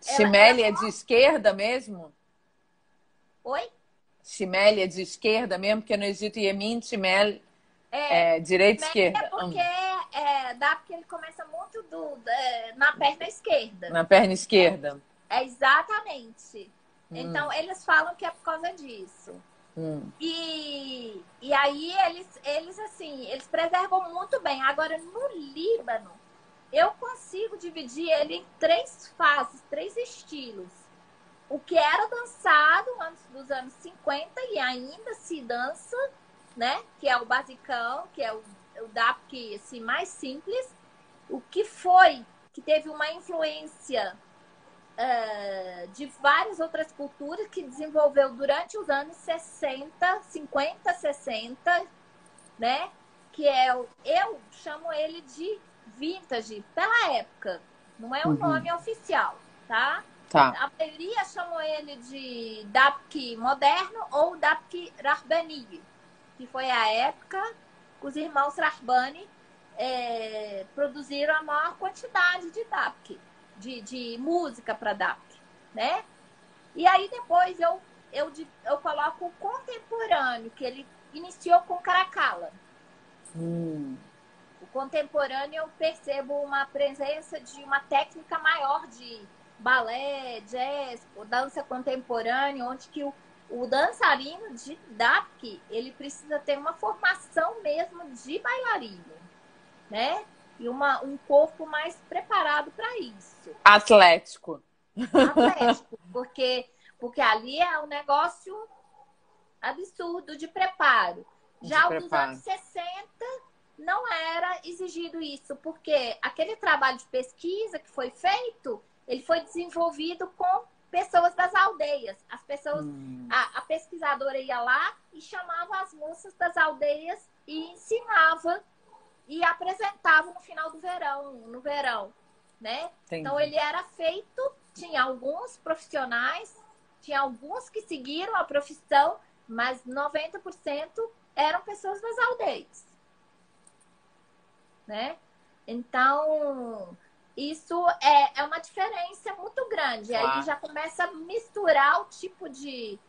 Chimele é de esquerda mesmo? Oi? Chimele é de esquerda mesmo, porque no Egito Yemin, Chimele Direita e É esquerda. porque dá porque ele começa muito na perna esquerda. Na perna esquerda. Exatamente. Hum, Então, eles falam que é por causa disso. hum. E aí, assim, eles preservam muito bem. Agora, no Líbano, eu consigo dividir ele em três fases, três estilos. O que era dançado antes dos anos 50 e ainda se dança, né? Que é o basicão, que é o dap assim, mais simples. O que foi, que teve uma influência de várias outras culturas que desenvolveu durante os anos 60, 50, 60, né? Que eu chamo ele de vintage pela época. Não é um nome oficial, tá? Tá. A maioria chamou ele de Dapki moderno ou Dapki Rahbani, que foi a época que os irmãos Rahbani produziram a maior quantidade de Dapki, de música para Dapki, né? E aí depois eu coloco o contemporâneo, que ele iniciou com Caracalla. O contemporâneo eu percebo uma presença de uma técnica maior de balé, jazz, dança contemporânea, onde que o dançarino de DAPK, ele precisa ter uma formação mesmo de bailarino, né? E um corpo mais preparado para isso. Atlético. Atlético, porque ali é um negócio absurdo de preparo. Já o dos anos 60 não era exigido isso, porque aquele trabalho de pesquisa que foi feito, ele foi desenvolvido com pessoas das aldeias. As pessoas, a pesquisadora ia lá e chamava as moças das aldeias e ensinava e apresentava no final do verão, no verão, né? Entendi. Então ele era feito, tinha alguns profissionais, tinha alguns que seguiram a profissão, mas 90% eram pessoas das aldeias, né? Então, isso é uma diferença muito grande. Claro. Aí já começa a misturar o tipo de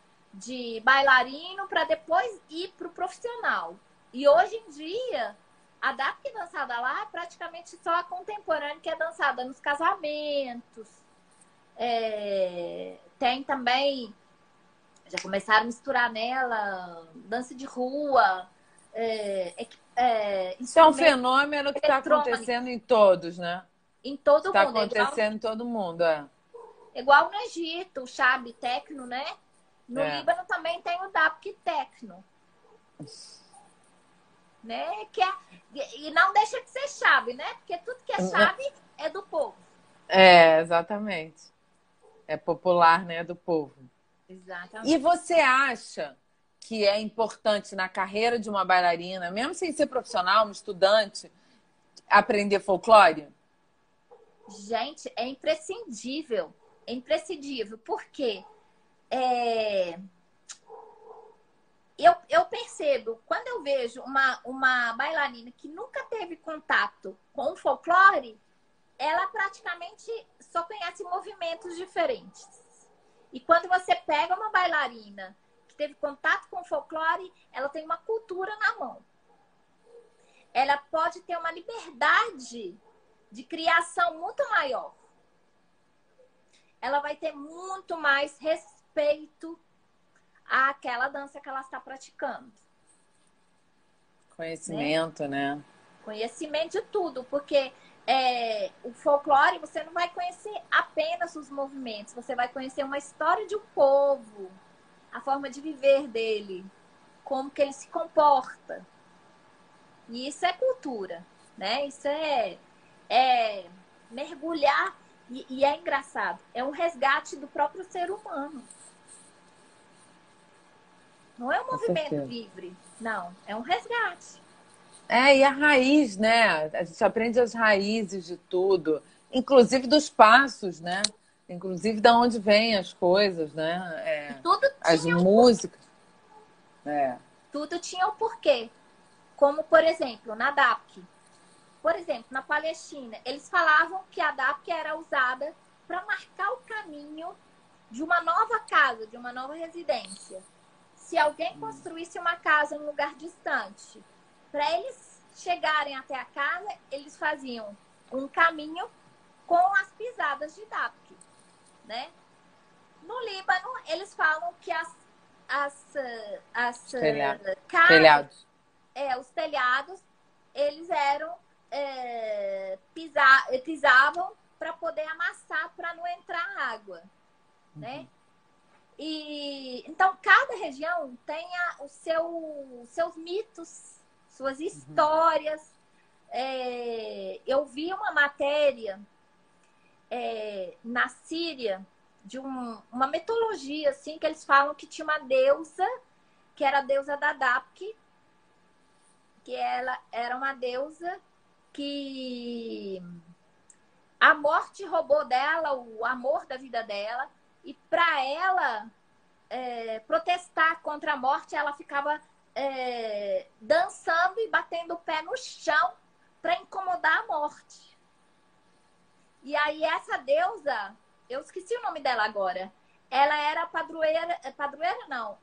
bailarino para depois ir para o profissional. E hoje em dia, a DAPK dançada lá é praticamente só a contemporânea, que é dançada nos casamentos. Tem também, já começaram a misturar nela, dança de rua. Isso é um fenômeno que está acontecendo em todos, né? Em todo mundo. Está acontecendo em todo mundo, Igual no Egito, o Shab Tecno, né? No Líbano também tem o Dapki Tecno. Né? E não deixa de ser chave, né? Porque tudo que é chave é do povo. Exatamente. É popular, né? Do povo. Exatamente. E você acha que é importante na carreira de uma bailarina, mesmo sem ser profissional, um estudante, aprender folclore? Gente, é imprescindível. É imprescindível. Por quê? Eu percebo, quando eu vejo uma bailarina que nunca teve contato com o folclore, ela praticamente só conhece movimentos diferentes. E quando você pega uma bailarina que teve contato com o folclore, ela tem uma cultura na mão. Ela pode ter uma liberdade de criação muito maior. Ela vai ter muito mais respeito àquela dança que ela está praticando. Conhecimento, né? Conhecimento de tudo, porque o folclore você não vai conhecer apenas os movimentos, você vai conhecer uma história de um povo, a forma de viver dele, como que ele se comporta. E isso é cultura, né? Isso é mergulhar, e é engraçado, é um resgate do próprio ser humano. Não é um movimento livre, não, é um resgate. E a raiz, né? A gente aprende as raízes de tudo, inclusive dos passos, né? Inclusive de onde vêm as coisas, né? Tudo as músicas. Tudo tinha um porquê. Como, por exemplo, na DAPK. Por exemplo, na Palestina, eles falavam que a DAPK era usada para marcar o caminho de uma nova casa, de uma nova residência. Se alguém construísse uma casa em um lugar distante, Para eles chegarem até a casa, eles faziam um caminho com as pisadas de Dapke, né? No Líbano, eles falam que as casas, Telhados. os telhados, eles eram pisavam para poder amassar para não entrar água, né? E então cada região tem seus mitos, suas histórias. Eu vi uma matéria na Síria de uma mitologia assim que eles falam que tinha uma deusa que era a deusa da Dapke, que ela era uma deusa que a morte roubou dela o amor da vida dela, e para ela protestar contra a morte, ela ficava dançando e batendo o pé no chão para incomodar a morte. E aí essa deusa, eu esqueci o nome dela agora, ela era a padroeira não,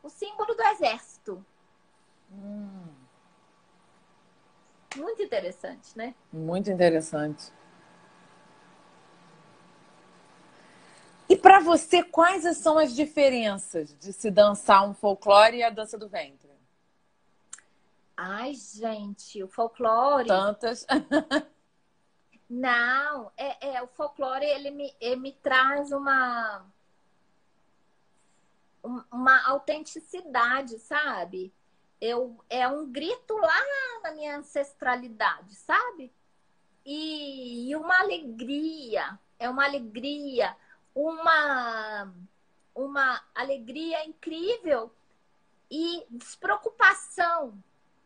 o símbolo do exército. Muito interessante, né? Muito interessante. E para você, quais são as diferenças de se dançar um folclore e a dança do ventre? Ai, gente, o folclore... Tantas. Não, o folclore, ele me traz uma autenticidade, sabe? É um grito lá na minha ancestralidade, sabe? E uma alegria, uma alegria incrível e despreocupação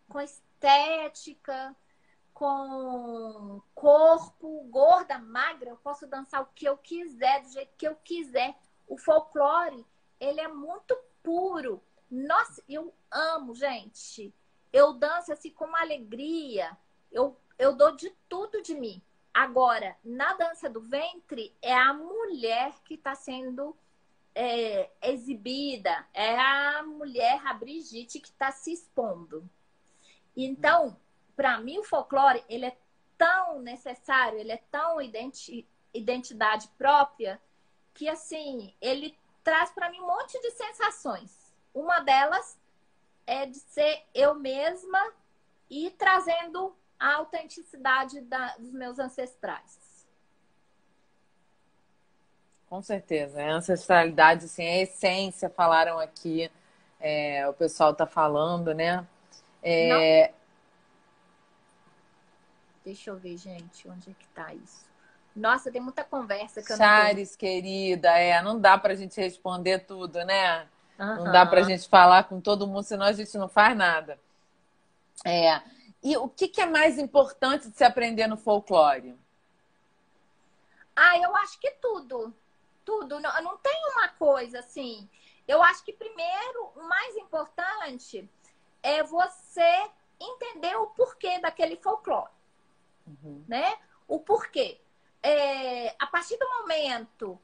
com estética, com corpo, gorda, magra, eu posso dançar o que eu quiser, do jeito que eu quiser. O folclore, ele é muito puro. Nossa, eu amo, gente. Eu danço assim com uma alegria. Eu dou de tudo de mim. Agora, na dança do ventre, é a mulher que está sendo exibida. É a mulher, a Brigitte, que está se expondo. Então, para mim, o folclore, ele é tão necessário, ele é tão identidade própria, que, assim, ele traz para mim um monte de sensações. Uma delas é de ser eu mesma e trazendo a autenticidade dos meus ancestrais. Com certeza. A ancestralidade, assim, a essência, falaram aqui. O pessoal está falando, né? Não. Deixa eu ver, gente, onde é que tá isso? Nossa, tem muita conversa que eu não tô... Chares, querida, não dá pra gente responder tudo, né? Não dá pra Aham. gente falar com todo mundo, senão a gente não faz nada. E o que é mais importante de se aprender no folclore? Eu acho que tudo. Tudo. Não tem uma coisa assim. Eu acho que primeiro, o mais importante é você entender o porquê daquele folclore. Né? O porquê. A partir do momento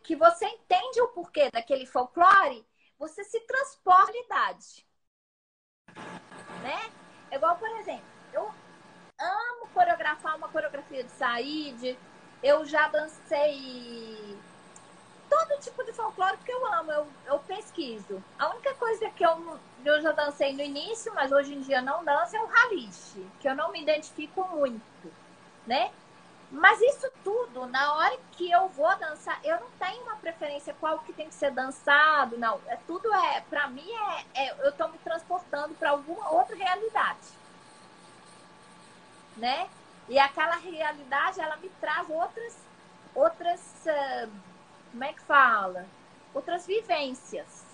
que você entende o porquê daquele folclore, você se transporta à realidade. Né? Igual, por exemplo, eu amo coreografar uma coreografia de Said, eu já dancei todo tipo de folclore que eu amo, eu pesquiso. A única coisa que eu já dancei no início, mas hoje em dia não danço, é o Haliche, que eu não me identifico muito, né? Mas isso tudo, na hora que eu vou dançar, eu não tenho uma preferência qual que tem que ser dançado, não. Pra mim, eu tô me transportando para alguma outra realidade, né? E aquela realidade, ela me traz outras como é que fala? Outras vivências.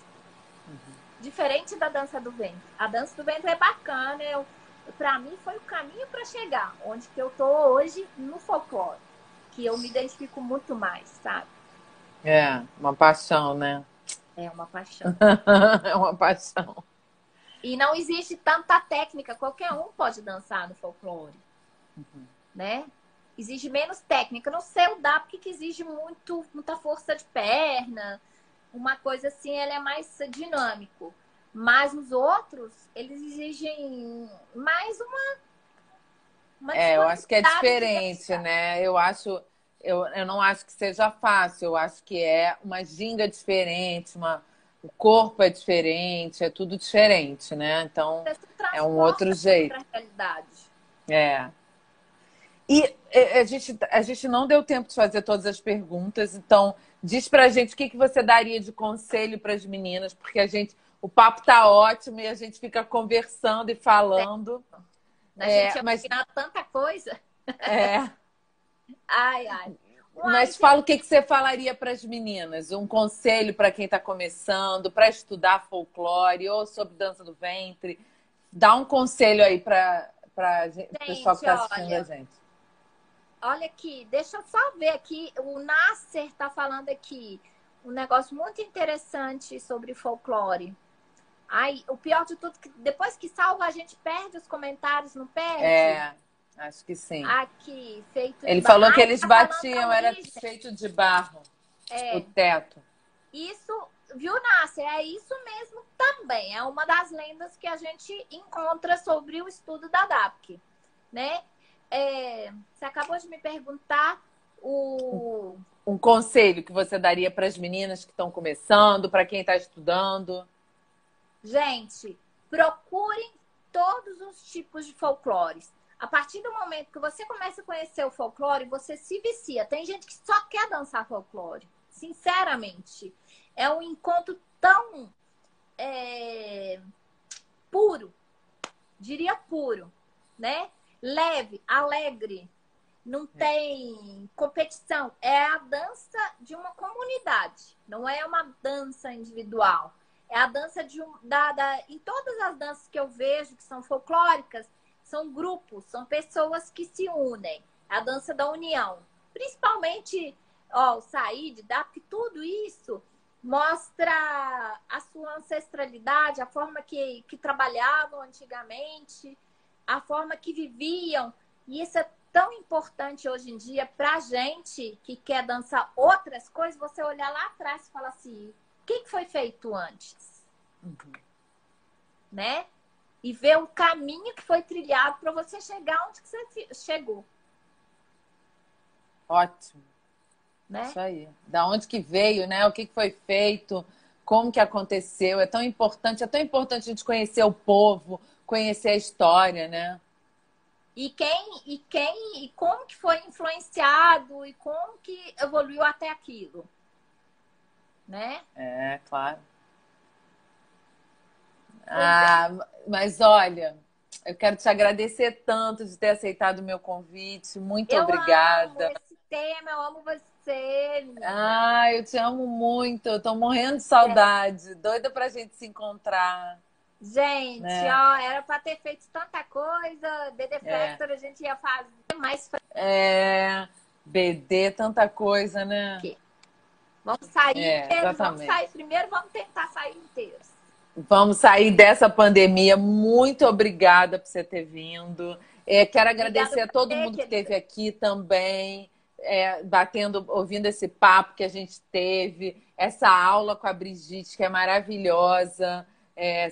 Diferente da dança do ventre. A dança do ventre é bacana. Para mim, foi o caminho para chegar onde que eu tô hoje no folclore. Que eu me identifico muito mais, sabe? Uma paixão, né? É uma paixão. É uma paixão. E não existe tanta técnica. Qualquer um pode dançar no folclore. Né? Exige menos técnica. Não sei o Dapke que exige muita força de perna. Uma coisa assim, ele é mais dinâmico. Mas os outros, eles exigem mais uma Eu acho que é disponibilidade de diferente, dedicação. né? Eu não acho que seja fácil, eu acho que é uma ginga diferente, o corpo é diferente, é tudo diferente, né? Então Você se é um outro transporta para jeito. outra realidade. É. E a gente não deu tempo de fazer todas as perguntas, então diz pra gente o que você daria de conselho para as meninas, porque o papo tá ótimo e a gente fica conversando e falando. A gente ia Mas combinar tanta coisa. é, Ai, ai. Uai, Mas gente, fala o que você falaria para as meninas, um conselho para quem está começando, para estudar folclore ou sobre dança do ventre. Dá um conselho aí para o pessoal que está assistindo a gente. olha aqui, deixa eu só ver aqui. O Nasser tá falando aqui um negócio muito interessante sobre folclore. Ai, o pior de tudo, que depois que salva, a gente perde os comentários, não perde? Acho que sim. Aqui, feito de Ele barro. falou que Ai, eles tá falando da batiam, era origem. feito de barro, o É, teto. isso, viu, Nasser? É isso mesmo também. É uma das lendas que a gente encontra sobre o estudo da DAPC, né? Você acabou de me perguntar o... Um conselho que você daria para as meninas que estão começando, para quem está estudando. Gente, procurem todos os tipos de folclores. A partir do momento que você começa a conhecer o folclore, você se vicia. Tem gente que só quer dançar folclore. Sinceramente. É um encontro tão puro, diria puro, né? Leve, alegre. Não tem competição. É a dança de uma comunidade. Não é uma dança individual. É a dança em todas as danças que eu vejo que são folclóricas, são grupos, são pessoas que se unem. É a dança da união. Principalmente, o Saíde, porque tudo isso mostra a sua ancestralidade, a forma que trabalhavam antigamente, a forma que viviam. E isso é tão importante hoje em dia pra gente que quer dançar outras coisas, você olhar lá atrás e falar assim, o que foi feito antes? Né? E ver o caminho que foi trilhado para você chegar onde que você chegou. Ótimo. Né? Isso aí. Da onde que veio, né? O que foi feito, como que aconteceu. É tão importante a gente conhecer o povo, conhecer a história, né? E como que foi influenciado e como que evoluiu até aquilo. Né? Claro. Mas olha, eu quero te agradecer tanto de ter aceitado o meu convite. Muito obrigada. Eu amo esse tema, eu amo você, menina. Eu te amo muito. Eu tô morrendo de saudade. Doida pra gente se encontrar. Gente, né? Era pra ter feito tanta coisa. BD Factor a gente ia fazer mais. BD, tanta coisa, né? Vamos sair, exatamente. primeiro vamos tentar sair inteiros. Vamos sair dessa pandemia. Muito obrigada por você ter vindo. Quero agradecer a todo mundo que esteve aqui também, ouvindo esse papo que a gente teve, essa aula com a Brigitte, que é maravilhosa,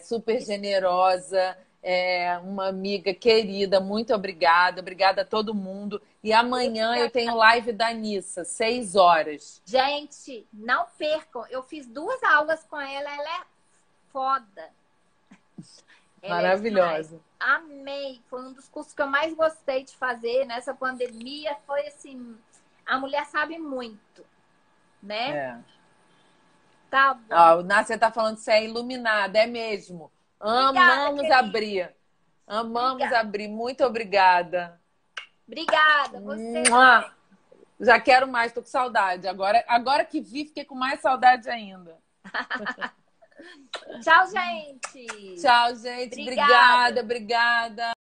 super generosa, uma amiga querida. Muito obrigada. Obrigada a todo mundo. E amanhã eu tenho live da Nissa, 6 horas. Gente, não percam. Eu fiz 2 aulas com ela. Ela é foda. Maravilhosa. Amei. Foi um dos cursos que eu mais gostei de fazer nessa pandemia. Foi assim, a mulher sabe muito, né? Tá bom. O Nácia tá falando que você é iluminada, é mesmo. Amamos abrir. Amamos abrir. Muito obrigada. Obrigada. Você. Já quero mais, tô com saudade. Agora que vi, fiquei com mais saudade ainda. Tchau, gente. Tchau, gente. Obrigada.